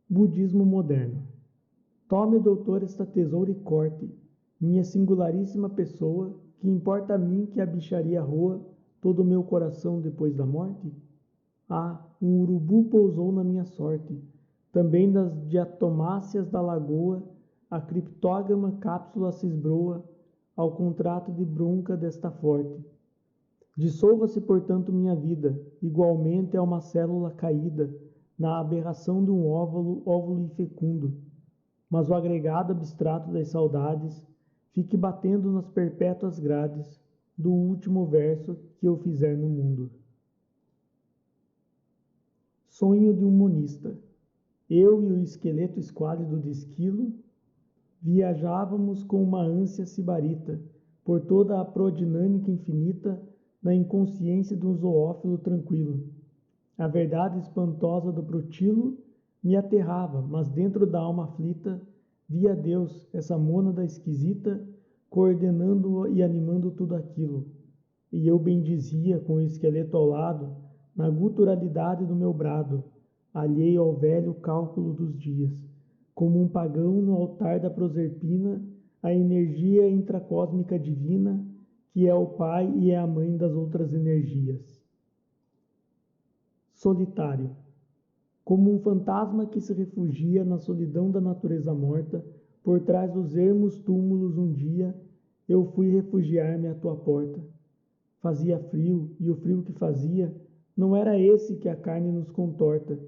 Budismo moderno. Tome, doutor, esta tesoura e corte, minha singularíssima pessoa, que importa a mim que a bicharia roa todo o meu coração depois da morte? Ah, um urubu pousou na minha sorte, também das diatomáceas da lagoa, a criptógama cápsula se esbroa ao contrato de bronca desta forte. Dissolva-se, portanto, minha vida, igualmente a uma célula caída, na aberração de um óvulo infecundo, mas o agregado abstrato das saudades fique batendo nas perpétuas grades do último verso que eu fizer no mundo. Sonho de um monista. Eu e o esqueleto esquálido de Esquilo viajávamos com uma ânsia sibarita por toda a prodinâmica infinita da inconsciência de um zoófilo tranquilo. A verdade espantosa do Protilo me aterrava, mas dentro da alma aflita via Deus, essa mônada esquisita, coordenando e animando tudo aquilo. E eu bendizia com o esqueleto ao lado, na guturalidade do meu brado, alheio ao velho cálculo dos dias, como um pagão no altar da Proserpina, a energia intracósmica divina, que é o pai e é a mãe das outras energias. Solitário. Como um fantasma que se refugia na solidão da natureza morta, por trás dos ermos túmulos um dia, eu fui refugiar-me à tua porta. Fazia frio, e o frio que fazia não era esse que a carne nos contorta.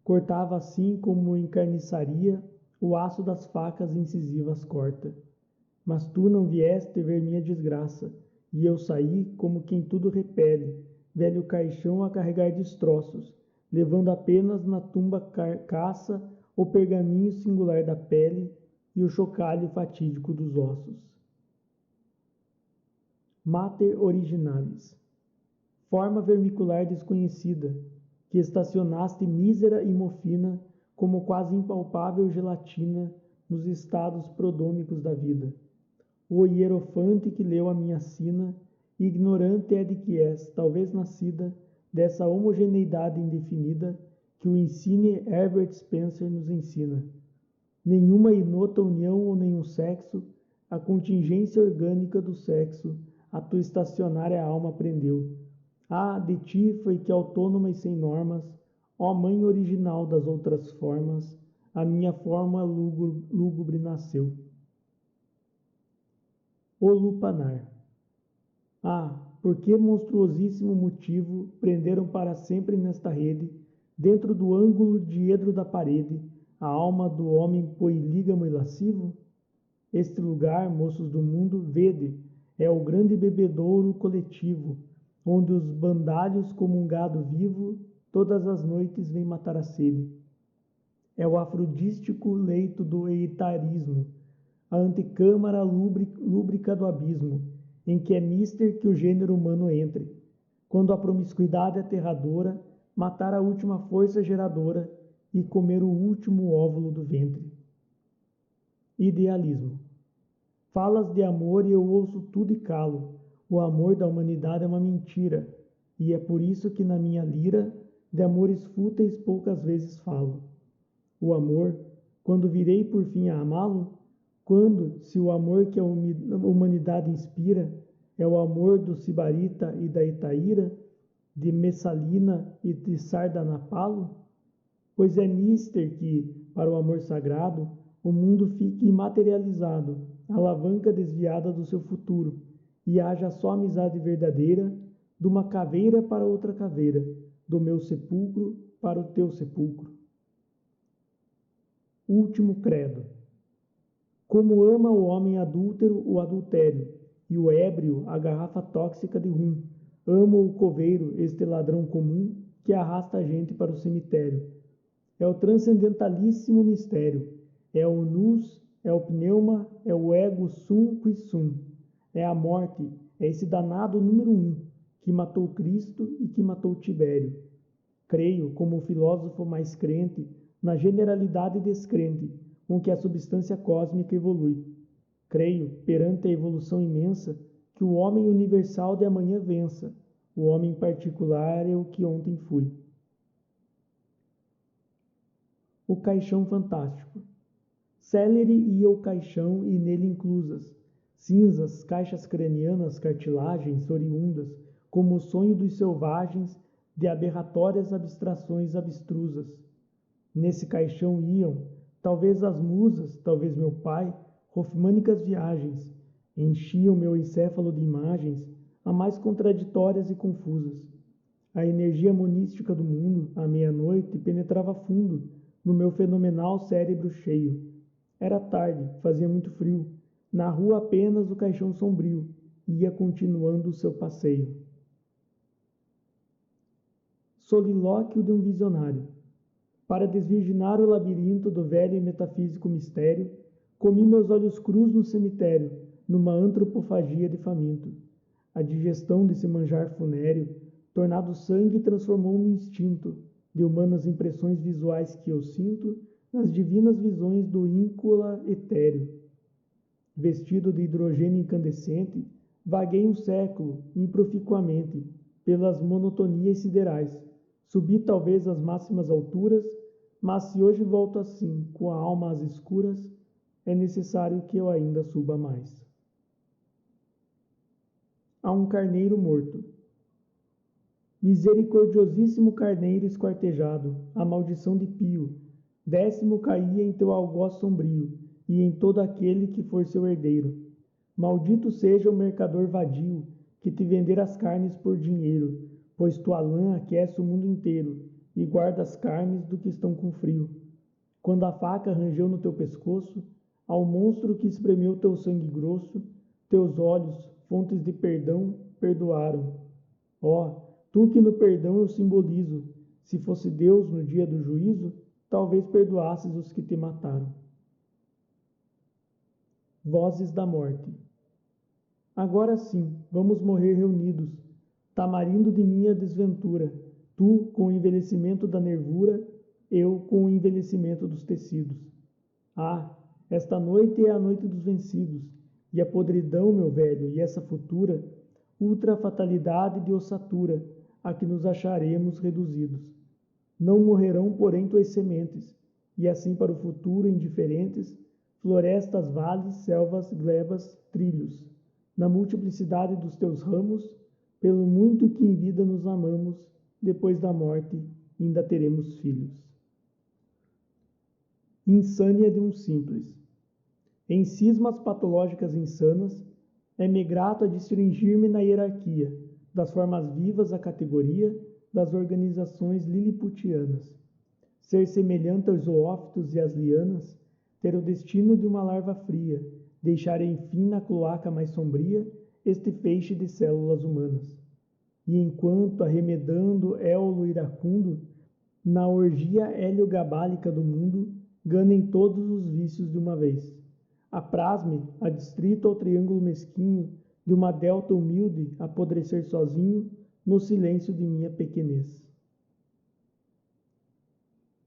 Cortava assim como em carniçaria, o aço das facas incisivas corta. Mas tu não vieste ver minha desgraça, e eu saí como quem tudo repele, velho caixão a carregar destroços, levando apenas na tumba carcaça o pergaminho singular da pele e o chocalho fatídico dos ossos. Mater originalis. Forma vermicular desconhecida, que estacionaste mísera e mofina como quase impalpável gelatina nos estados prodômicos da vida. O hierofante que leu a minha sina, ignorante é de que és, talvez nascida, dessa homogeneidade indefinida que o ensine Herbert Spencer nos ensina. Nenhuma inota união ou nenhum sexo, a contingência orgânica do sexo, a tua estacionária alma prendeu. Ah, de ti foi que autônoma e sem normas, ó mãe original das outras formas, a minha forma lúgubre nasceu. O lupanar. Ah, por que monstruosíssimo motivo prenderam para sempre nesta rede, dentro do ângulo diedro da parede, a alma do homem polígamo e lascivo? Este lugar, moços do mundo, vede, é o grande bebedouro coletivo, onde os bandalhos, como um gado vivo, todas as noites vêm matar a sede. É o afrodístico leito do eitarismo, a antecâmara lúbrica do abismo, em que é mister que o gênero humano entre, quando a promiscuidade aterradora matar a última força geradora e comer o último óvulo do ventre. Idealismo. Falas de amor e eu ouço tudo e calo. O amor da humanidade é uma mentira, e é por isso que na minha lira de amores fúteis poucas vezes falo. O amor, quando virei por fim a amá-lo, quando, se o amor que a humanidade inspira é o amor do Sibarita e da Itaíra, de Messalina e de Sardanapalo, pois é mister que, para o amor sagrado, o mundo fique imaterializado, alavanca desviada do seu futuro, e haja só amizade verdadeira, de uma caveira para outra caveira, do meu sepulcro para o teu sepulcro. Último credo. Como ama o homem adúltero o adultério, e o ébrio a garrafa tóxica de rum, ama o coveiro este ladrão comum que arrasta a gente para o cemitério. É o transcendentalíssimo mistério, é o nous, é o pneuma, é o ego sum qui sum, é a morte, é esse danado número 1, que matou Cristo e que matou Tibério. Creio, como o filósofo mais crente, na generalidade descrente, com que a substância cósmica evolui. Creio, perante a evolução imensa, que o homem universal de amanhã vença, o homem particular é o que ontem fui. o caixão fantástico. Célere ia o caixão e nele inclusas cinzas, caixas cranianas, cartilagens oriundas, como o sonho dos selvagens, de aberratórias abstrações abstrusas. Nesse caixão iam, talvez as musas, talvez meu pai, hofmânicas viagens, enchiam meu encéfalo de imagens, a mais contraditórias e confusas. A energia monística do mundo, à meia-noite, penetrava fundo no meu fenomenal cérebro cheio. Era tarde, fazia muito frio. Na rua apenas o caixão sombrio ia continuando o seu passeio. Solilóquio de um visionário. Para desvirginar o labirinto do velho e metafísico mistério, comi meus olhos crus no cemitério, numa antropofagia de faminto. A digestão desse manjar funéreo, tornado sangue, transformou-me em instinto, de humanas impressões visuais que eu sinto nas divinas visões do íncula etéreo. Vestido de hidrogênio incandescente, vaguei um século, improficuamente, pelas monotonias siderais. Subi talvez às máximas alturas, mas se hoje volto assim, com a alma às escuras, é necessário que eu ainda suba mais. A um carneiro morto. Misericordiosíssimo carneiro esquartejado, a maldição de Pio, 10º caía em teu algoz sombrio, e em todo aquele que for seu herdeiro. Maldito seja o mercador vadio, que te vender as carnes por dinheiro, pois tua lã aquece o mundo inteiro, e guarda as carnes do que estão com frio. Quando a faca rangeu no teu pescoço, ao monstro que espremeu teu sangue grosso, teus olhos, fontes de perdão, perdoaram. Ó, tu que no perdão eu simbolizo, se fosse Deus no dia do juízo, talvez perdoasses os que te mataram. Vozes da morte. Agora sim, vamos morrer reunidos, tamarindo de minha desventura, tu com o envelhecimento da nervura, eu com o envelhecimento dos tecidos. Ah, esta noite é a noite dos vencidos, e a podridão, meu velho, e essa futura ultrafatalidade de ossatura, a que nos acharemos reduzidos. Não morrerão, porém, tuas sementes, e assim para o futuro indiferentes, florestas, vales, selvas, glebas, trilhos, na multiplicidade dos teus ramos, pelo muito que em vida nos amamos, depois da morte ainda teremos filhos. Insânia de um simples. Em cismas patológicas insanas, é-me grato a distingir-me na hierarquia das formas vivas à categoria das organizações liliputianas. Ser semelhante aos zoófitos e às lianas, ter o destino de uma larva fria, deixar enfim na cloaca mais sombria este feixe de células humanas. E enquanto, arremedando éolo iracundo, na orgia heliogabálica do mundo, ganem todos os vícios de uma vez. Apraz-me, adstrito ao triângulo mesquinho, de uma delta humilde, apodrecer sozinho, no silêncio de minha pequenez.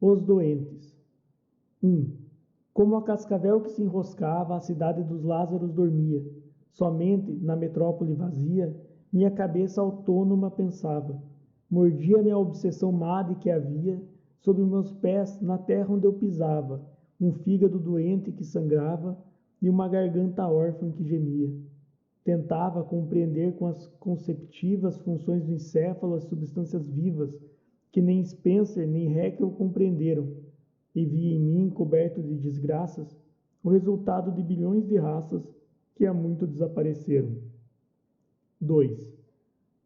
Os doentes. 1. Como a cascavel que se enroscava, a cidade dos Lázaros dormia. Somente, na metrópole vazia, minha cabeça autônoma pensava. Mordia-me a obsessão má de que havia, sob meus pés, na terra onde eu pisava, um fígado doente que sangrava e uma garganta órfã que gemia. Tentava compreender com as conceptivas funções do encéfalo as substâncias vivas, que nem Spencer nem Haeckel compreenderam, e via em mim, coberto de desgraças, o resultado de bilhões de raças que há muito desapareceram. 2.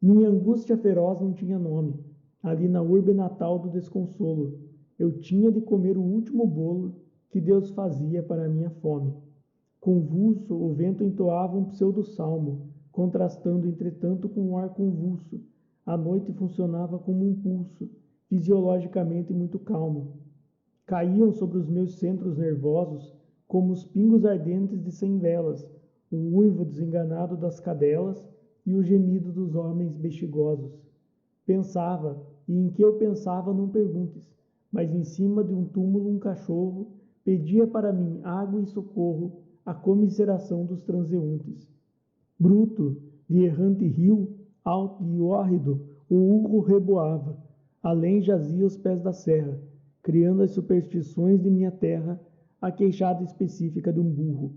Minha angústia feroz não tinha nome. Ali na urbe natal do desconsolo, eu tinha de comer o último bolo que Deus fazia para a minha fome. Convulso, o vento entoava um pseudo-salmo, contrastando, entretanto, com um ar convulso. A noite funcionava como um pulso, fisiologicamente muito calmo. Caíam sobre os meus centros nervosos, como os pingos ardentes de 100 velas, o uivo desenganado das cadelas e o gemido dos homens bexigosos. Pensava, e em que eu pensava não perguntes, mas em cima de um túmulo um cachorro pedia para mim água e socorro, a comiseração dos transeuntes. Bruto, de errante rio, alto e hórrido, o urro reboava. Além jazia os pés da serra, criando as superstições de minha terra, a queixada específica de um burro.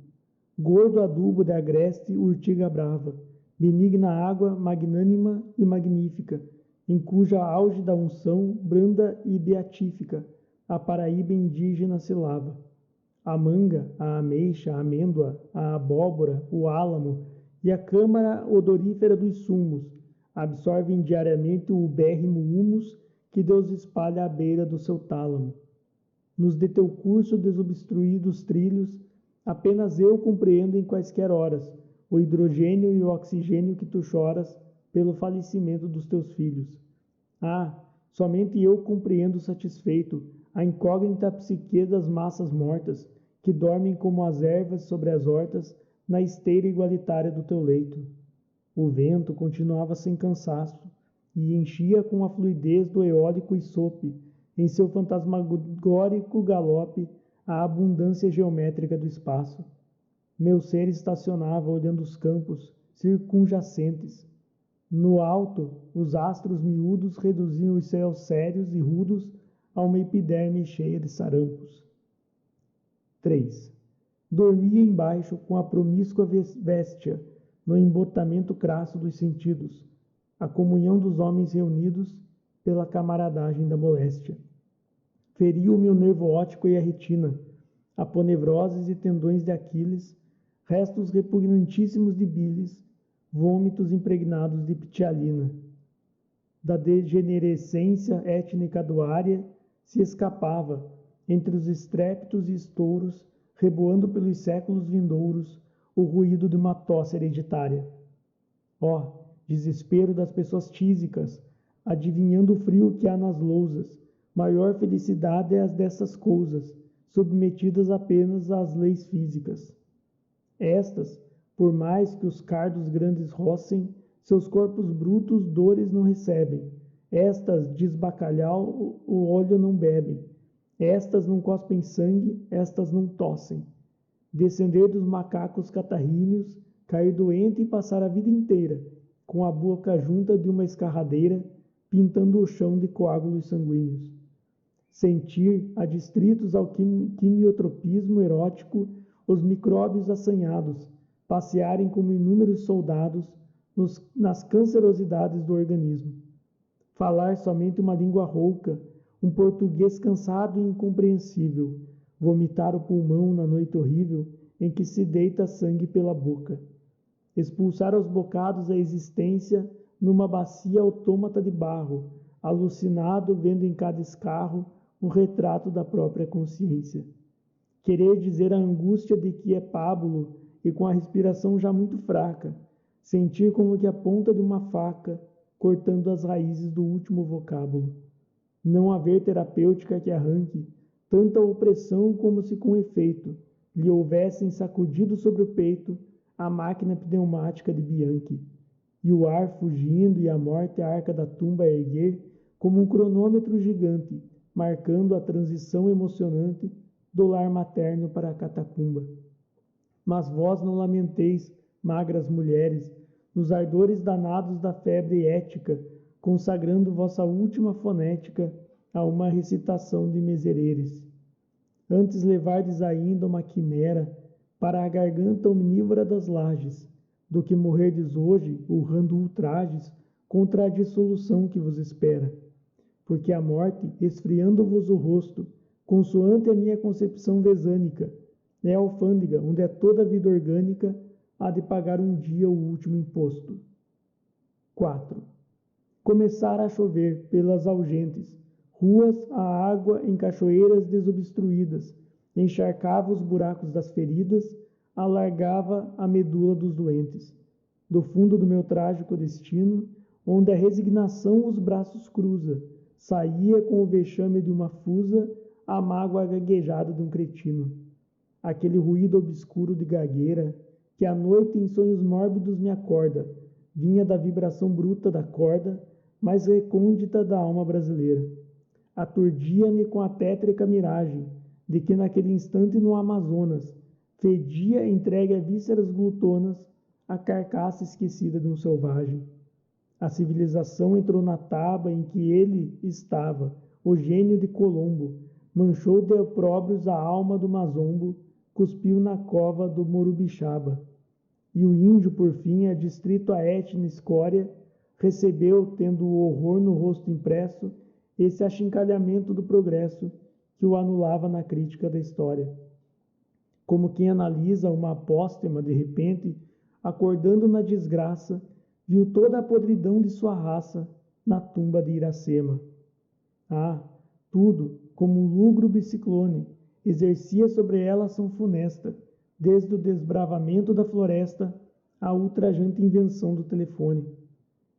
Gordo adubo de agreste urtiga brava, benigna água, magnânima e magnífica, em cuja auge da unção, branda e beatífica, a Paraíba indígena se lava. A manga, a ameixa, a amêndoa, a abóbora, o álamo e a câmara odorífera dos sumos absorvem diariamente o ubérrimo humus que Deus espalha à beira do seu tálamo. Nos de teu curso desobstruídos trilhos, apenas eu compreendo em quaisquer horas o hidrogênio e o oxigênio que tu choras pelo falecimento dos teus filhos. Ah, somente eu compreendo satisfeito a incógnita psique das massas mortas que dormem como as ervas sobre as hortas na esteira igualitária do teu leito. O vento continuava sem cansaço e enchia com a fluidez do eólico isope, em seu fantasmagórico galope, a abundância geométrica do espaço. Meu ser estacionava olhando os campos circunjacentes. No alto, os astros miúdos reduziam os céus sérios e rudos a uma epiderme cheia de sarampos. 3. Dormia embaixo com a promíscua véstia, no embotamento crasso dos sentidos, a comunhão dos homens reunidos pela camaradagem da moléstia. Feriu-me o nervo óptico e a retina, aponevroses e tendões de Aquiles, restos repugnantíssimos de bilis, vômitos impregnados de ptialina. Da degenerescência étnica do Ária se escapava, entre os estrépitos e estouros, reboando pelos séculos vindouros, o ruído de uma tosse hereditária. Ó, desespero das pessoas tísicas, adivinhando o frio que há nas lousas, maior felicidade é as dessas coisas, submetidas apenas às leis físicas. Estas, por mais que os cardos grandes rocem, seus corpos brutos dores não recebem. Estas, diz bacalhau, o óleo não bebem. Estas não cospem sangue, estas não tossem. Descender dos macacos catarríneos, cair doente e passar a vida inteira, com a boca junta de uma escarradeira, pintando o chão de coágulos sanguíneos. Sentir, adstritos ao quimiotropismo erótico, os micróbios assanhados, passearem como inúmeros soldados nas cancerosidades do organismo. Falar somente uma língua rouca, um português cansado e incompreensível, vomitar o pulmão na noite horrível em que se deita sangue pela boca. Expulsar aos bocados a existência numa bacia autômata de barro, alucinado vendo em cada escarro um retrato da própria consciência. Querer dizer a angústia de que é pábulo e com a respiração já muito fraca, sentir como que a ponta de uma faca cortando as raízes do último vocábulo. Não haver terapêutica que arranque tanta opressão como se com efeito lhe houvessem sacudido sobre o peito a máquina pneumática de Bianchi, e o ar fugindo e a morte a arca da tumba a erguer como um cronômetro gigante, marcando a transição emocionante do lar materno para a catacumba. Mas vós não lamenteis, magras mulheres, nos ardores danados da febre ética, consagrando vossa última fonética a uma recitação de Misereres. Antes levardes ainda uma quimera para a garganta omnívora das lajes, do que morrerdes hoje, urrando ultrajes, contra a dissolução que vos espera. Porque a morte, esfriando-vos o rosto, consoante a minha concepção vesânica, é a alfândega onde é toda a vida orgânica há de pagar um dia o último imposto. 4. Começara a chover pelas algentes, ruas a água em cachoeiras desobstruídas, encharcava os buracos das feridas, alargava a medula dos doentes. Do fundo do meu trágico destino, onde a resignação os braços cruza, saía com o vexame de uma fusa a mágoa gaguejada de um cretino. Aquele ruído obscuro de gagueira, que à noite em sonhos mórbidos me acorda, vinha da vibração bruta da corda, mais recôndita da alma brasileira. Aturdia-me com a tétrica miragem de que naquele instante no Amazonas fedia entregue a vísceras glutonas a carcaça esquecida de um selvagem. A civilização entrou na taba em que ele estava, o gênio de Colombo, manchou de opróbrios a alma do Mazombo, cuspiu na cova do Morubixaba. E o índio, por fim, adstrito à etna escória, recebeu, tendo o horror no rosto impresso, esse achincalhamento do progresso que o anulava na crítica da história. Como quem analisa uma apóstema, de repente, acordando na desgraça, viu toda a podridão de sua raça na tumba de Iracema. Ah, tudo, como um lúgubre ciclone, exercia sobre ela ação funesta, desde o desbravamento da floresta à ultrajante invenção do telefone.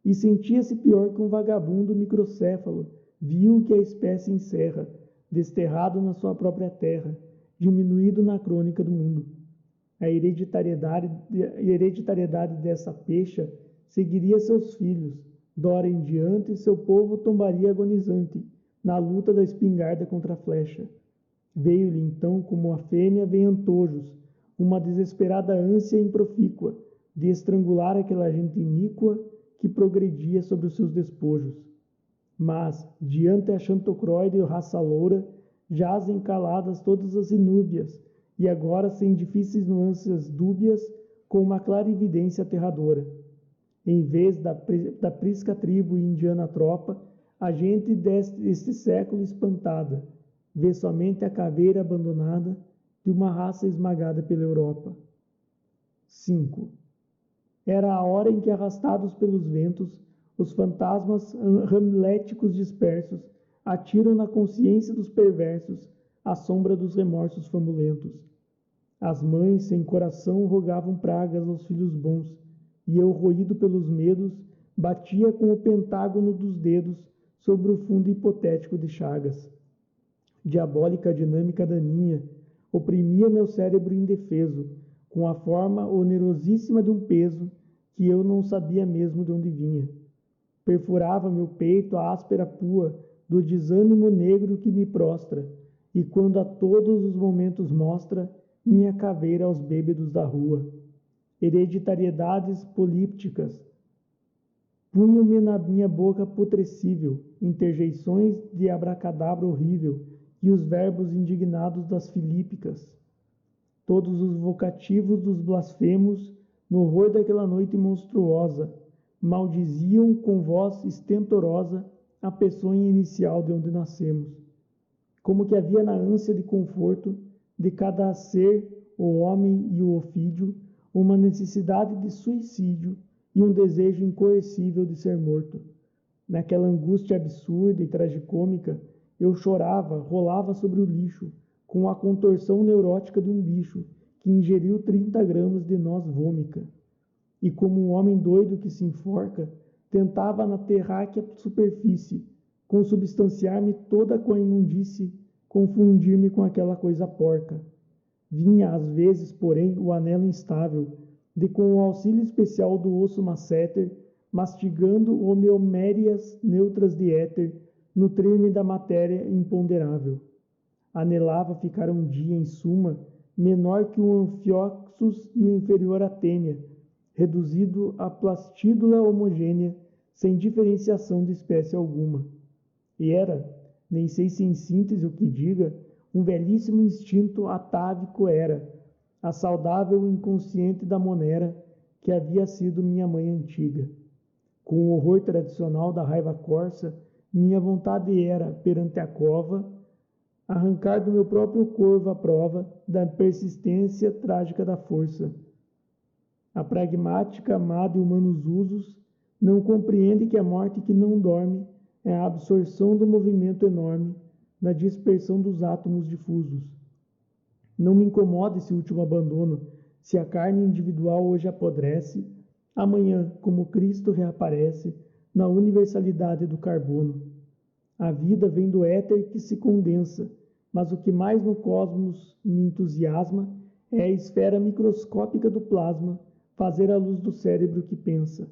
E sentia-se pior que um vagabundo microcéfalo, vil que a espécie encerra, desterrado na sua própria terra, diminuído na crônica do mundo. A hereditariedade dessa pecha seguiria seus filhos, d'ora em diante seu povo tombaria agonizante, na luta da espingarda contra a flecha. Veio-lhe então, como a fêmea vem antojos, uma desesperada ânsia improfícua de estrangular aquela gente iníqua que progredia sobre os seus despojos. Mas, diante a xantocroide raça loura, jazem caladas todas as inúbias, e agora sem difíceis nuances dúbias, com uma clara evidência aterradora. Em vez da prisca tribo e indiana tropa, a gente deste século espantada vê somente a caveira abandonada de uma raça esmagada pela Europa. 5. Era a hora em que, arrastados pelos ventos, os fantasmas hamléticos dispersos atiram na consciência dos perversos a sombra dos remorsos famulentos. As mães sem coração rogavam pragas aos filhos bons, e eu, roído pelos medos, batia com o pentágono dos dedos sobre o fundo hipotético de chagas. Diabólica dinâmica daninha oprimia meu cérebro indefeso, com a forma onerosíssima de um peso que eu não sabia mesmo de onde vinha. Perfurava meu peito a áspera pua do desânimo negro que me prostra, e quando a todos os momentos mostra minha caveira aos bêbedos da rua. Hereditariedades polípticas punham-me na minha boca putrescível, interjeições de abracadabra horrível, e os verbos indignados das filípicas. Todos os vocativos dos blasfemos, no horror daquela noite monstruosa, maldiziam com voz estentorosa a peçonha inicial de onde nascemos. Como que havia na ânsia de conforto de cada ser, o homem e o ofídio, uma necessidade de suicídio e um desejo incoercível de ser morto. Naquela angústia absurda e tragicômica, eu chorava, rolava sobre o lixo, com a contorção neurótica de um bicho que ingeriu 30 gramas de noz vômica. E como um homem doido que se enforca, tentava na terráquea superfície consubstanciar-me toda com a imundície, confundir-me com aquela coisa porca. Vinha às vezes, porém, o anelo instável, de com o auxílio especial do osso masséter, mastigando homeomérias neutras de éter, nutrir-me da matéria imponderável. Anelava ficar um dia, em suma, menor que o Anfioxus e o inferior a Tênia, reduzido a plastídula homogênea, sem diferenciação de espécie alguma. E era, nem sei se em síntese o que diga, um velhíssimo instinto atávico era, a saudável inconsciente da monera que havia sido minha mãe antiga. Com o horror tradicional da raiva corsa, minha vontade era, perante a cova, arrancar do meu próprio corvo a prova da persistência trágica da força. A pragmática, amada e humanos usos, não compreende que a morte que não dorme é a absorção do movimento enorme, na dispersão dos átomos difusos. Não me incomoda esse último abandono, se a carne individual hoje apodrece, amanhã, como Cristo reaparece, na universalidade do carbono. A vida vem do éter que se condensa, mas o que mais no cosmos me entusiasma é a esfera microscópica do plasma fazer a luz do cérebro que pensa.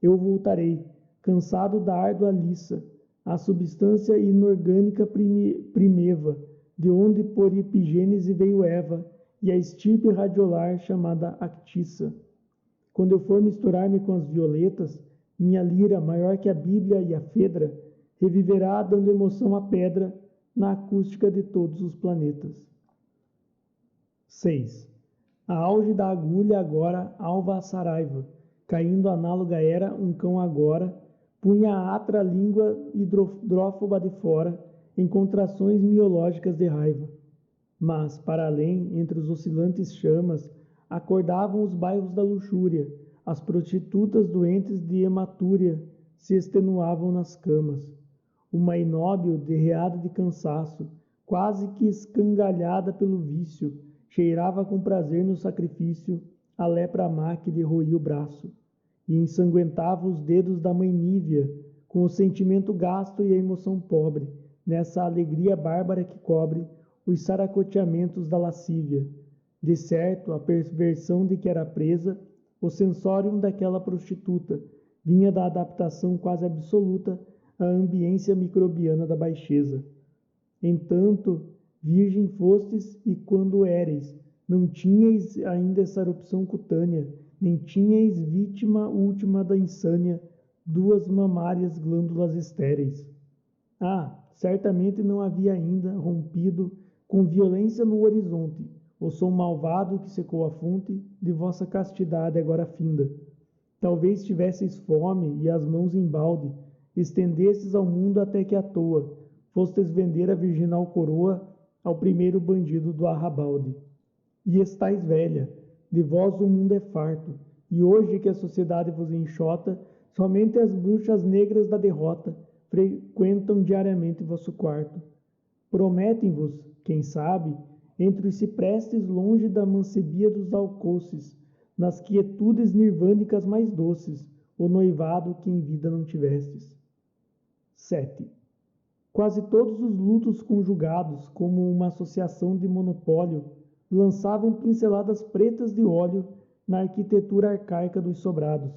Eu voltarei, cansado da árdua liça, à substância inorgânica primeva, de onde por epigênese veio Eva, e a estirpe radiolar chamada Actissa. Quando eu for misturar-me com as violetas, minha lira, maior que a Bíblia e a Fedra, reviverá dando emoção à pedra na acústica de todos os planetas. 6. A auge da agulha agora alva a saraiva, caindo análoga era um cão agora, punha a atra língua hidrófoba de fora, em contrações miológicas de raiva. Mas, para além, entre os oscilantes chamas, acordavam os bairros da luxúria, as prostitutas doentes de hematúria se extenuavam nas camas. Uma inóbil derreada de cansaço, quase que escangalhada pelo vício, cheirava com prazer no sacrifício a lepra má que lhe roía o braço, e ensanguentava os dedos da mãe Nívia, com o sentimento gasto e a emoção pobre, nessa alegria bárbara que cobre os saracoteamentos da lascívia. De certo, a perversão de que era presa, o sensorium daquela prostituta, vinha da adaptação quase absoluta à ambiência microbiana da baixeza. Entanto, virgem fostes e quando éreis, não tinhais ainda essa erupção cutânea, nem tinhais vítima última da insânia, duas mamárias glândulas estéreis. Certamente não havia ainda rompido com violência no horizonte o som malvado que secou a fonte de vossa castidade agora finda. Talvez tivesseis fome e as mãos em balde, estendestes ao mundo até que à toa fostes vender a virginal coroa ao primeiro bandido do arrabalde. E estais velha, de vós o mundo é farto, e hoje que a sociedade vos enxota, somente as bruxas negras da derrota frequentam diariamente vosso quarto. Prometem-vos, quem sabe, entre os ciprestes longe da mancebia dos alcoces, nas quietudes nirvânicas mais doces, o noivado que em vida não tivestes. 7. Quase todos os lutos conjugados, como uma associação de monopólio, lançavam pinceladas pretas de óleo na arquitetura arcaica dos sobrados.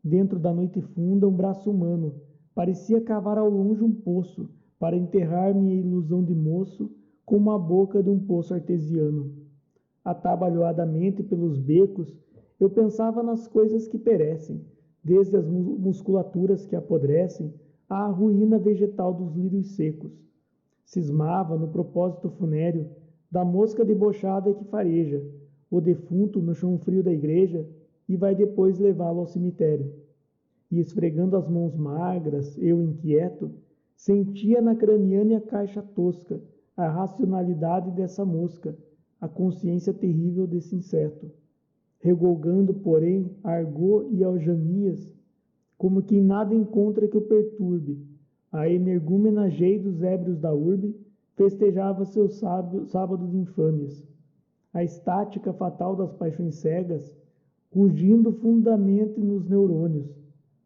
Dentro da noite funda, um braço humano parecia cavar ao longe um poço para enterrar minha ilusão de moço como a boca de um poço artesiano. Atabalhoadamente pelos becos, eu pensava nas coisas que perecem, desde as musculaturas que apodrecem à ruína vegetal dos lírios secos. Cismava no propósito funéreo da mosca debochada que fareja o defunto no chão frio da igreja e vai depois levá-lo ao cemitério. E esfregando as mãos magras, eu inquieto, sentia na craniana caixa tosca a racionalidade dessa mosca, a consciência terrível desse inseto. Regolgando, porém, argot e aljamias, como quem nada encontra que o perturbe, a energúmena Gei dos ébrios da urbe festejava seu sábado de infâmias. A estática fatal das paixões cegas, rugindo fundamente nos neurônios,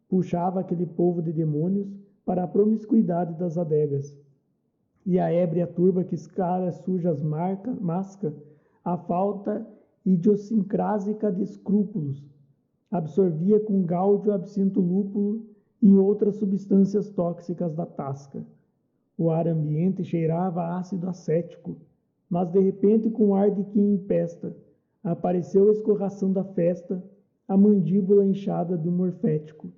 puxava aquele povo de demônios para a promiscuidade das adegas. E a ébria turba que escara sujas masca a falta idiosincrásica de escrúpulos, absorvia com gáudio absinto lúpulo e outras substâncias tóxicas da tasca. O ar ambiente cheirava ácido acético, mas de repente, com ar de quem empesta, apareceu a escorração da festa, a mandíbula inchada de um morfético.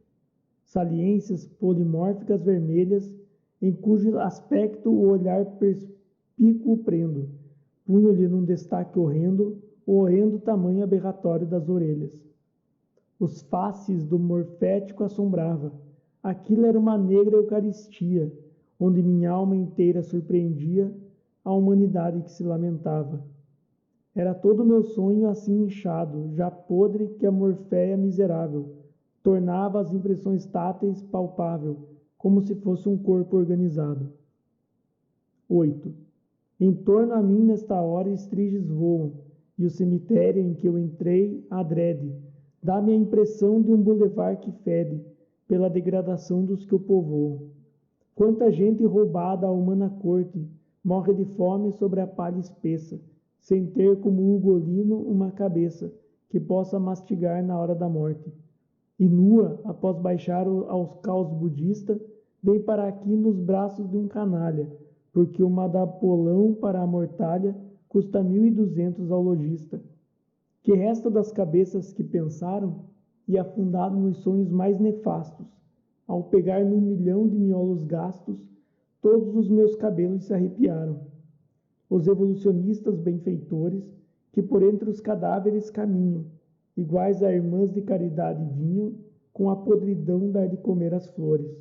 Saliências polimórficas vermelhas, em cujo aspecto o olhar perspícuo prendo, punho-lhe num destaque horrendo o horrendo tamanho aberratório das orelhas. Os faces do morfético assombrava. Aquilo era uma negra eucaristia, onde minha alma inteira surpreendia a humanidade que se lamentava. Era todo o meu sonho assim inchado, já podre que a morféia miserável tornava as impressões táteis palpável, como se fosse um corpo organizado. 8. Em torno a mim nesta hora estriges voam, e o cemitério em que eu entrei adrede dá-me a impressão de um bulevar que fede pela degradação dos que o povoam. Quanta gente roubada à humana corte morre de fome sobre a palha espessa, sem ter como ugolino uma cabeça que possa mastigar na hora da morte. E nua, após baixar aos caos budista, vem para aqui nos braços de um canalha, porque o madapolão para a mortalha custa 1.200 ao lojista. Que resta das cabeças que pensaram e afundaram nos sonhos mais nefastos, ao pegar num milhão de miolos gastos todos os meus cabelos se arrepiaram. Os evolucionistas benfeitores, que por entre os cadáveres caminham, iguais a irmãs de caridade vinham, com a podridão dar de comer as flores.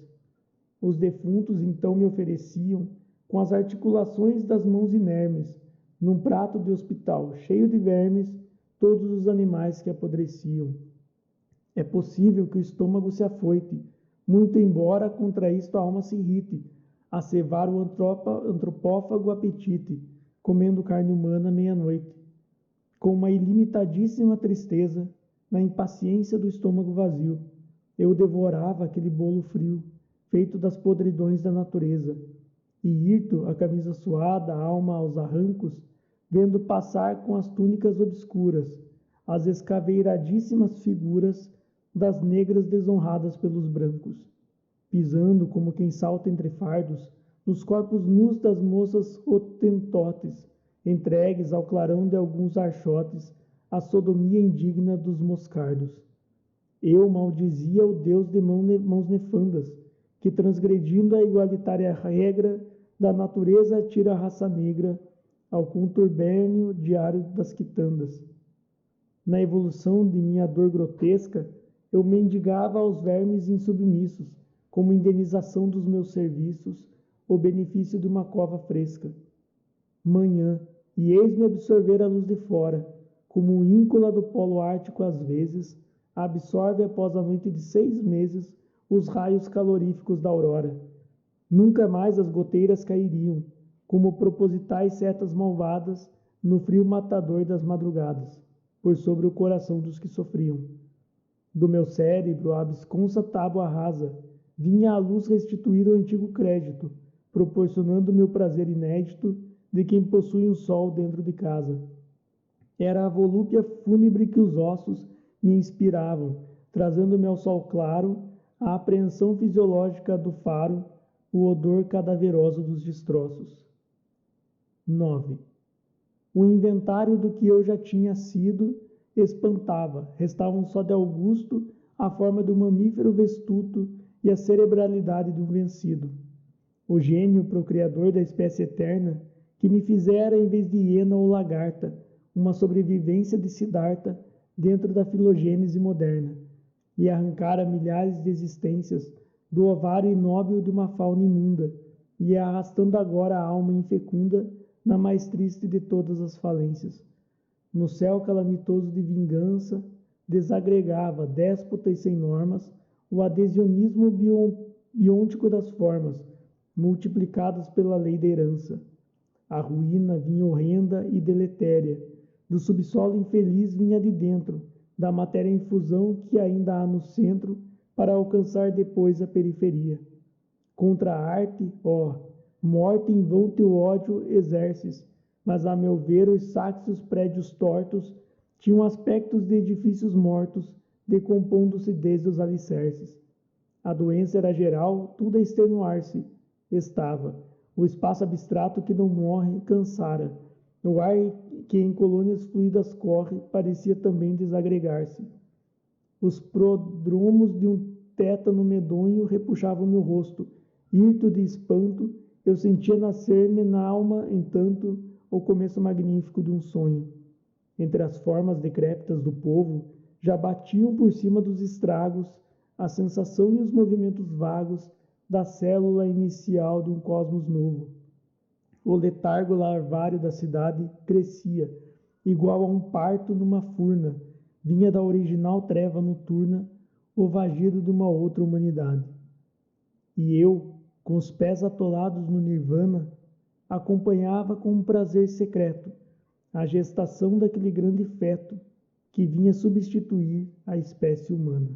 Os defuntos então me ofereciam, com as articulações das mãos inermes, num prato de hospital cheio de vermes, todos os animais que apodreciam. É possível que o estômago se afoite, muito embora contra isto a alma se irrite, a cevar o antropófago apetite, comendo carne humana meia-noite. Com uma ilimitadíssima tristeza, na impaciência do estômago vazio, eu devorava aquele bolo frio, feito das podridões da natureza, e hirto, a camisa suada, a alma aos arrancos, vendo passar com as túnicas obscuras as escaveiradíssimas figuras das negras desonradas pelos brancos, pisando como quem salta entre fardos nos corpos nus das moças hotentotes, entregues ao clarão de alguns archotes, a sodomia indigna dos moscardos. Eu maldizia o Deus de mãos nefandas, que transgredindo a igualitária regra da natureza tira a raça negra ao contubérnio diário das quitandas. Na evolução de minha dor grotesca, eu mendigava aos vermes insubmissos, como indenização dos meus serviços, o benefício de uma cova fresca. Manhã, e eis-me absorver a luz de fora, como o íncola do polo ártico às vezes absorve após a noite de 6 meses os raios caloríficos da aurora. Nunca mais as goteiras cairiam, como propositais setas malvadas no frio matador das madrugadas, por sobre o coração dos que sofriam. Do meu cérebro, a absconsa tábua rasa, vinha a luz restituir o antigo crédito, proporcionando-me o prazer inédito de quem possui um sol dentro de casa. Era a volúpia fúnebre que os ossos me inspiravam, trazendo-me ao sol claro a apreensão fisiológica do faro, o odor cadaveroso dos destroços. 9. O inventário do que eu já tinha sido espantava, restavam só de Augusto a forma de um mamífero vestuto e a cerebralidade de um vencido. O gênio procriador da espécie eterna, que me fizera, em vez de hiena ou lagarta, uma sobrevivência de Siddhartha dentro da filogênese moderna, e arrancara milhares de existências do ovário inóbil de uma fauna imunda, e arrastando agora a alma infecunda na mais triste de todas as falências. No céu calamitoso de vingança, desagregava, déspota e sem normas, o adhesionismo biôntico das formas, multiplicadas pela lei da herança. A ruína vinha horrenda e deletéria, do subsolo infeliz vinha de dentro, da matéria em fusão que ainda há no centro, para alcançar depois a periferia. Contra a arte, morte em vão teu ódio exerces, mas a meu ver os sacros prédios tortos tinham aspectos de edifícios mortos, decompondo-se desde os alicerces. A doença era geral, tudo a extenuar-se estava. O espaço abstrato que não morre cansara. O ar que em colônias fluidas corre parecia também desagregar-se. Os prodromos de um tétano medonho repuxavam meu rosto. Hirto de espanto, eu sentia nascer-me na alma, entanto, o começo magnífico de um sonho. Entre as formas decrépitas do povo, já batiam por cima dos estragos a sensação e os movimentos vagos da célula inicial de um cosmos novo. O letargo larvário da cidade crescia, igual a um parto numa furna, vinha da original treva noturna, o vagido de uma outra humanidade. E eu, com os pés atolados no nirvana, acompanhava com um prazer secreto a gestação daquele grande feto que vinha substituir a espécie humana.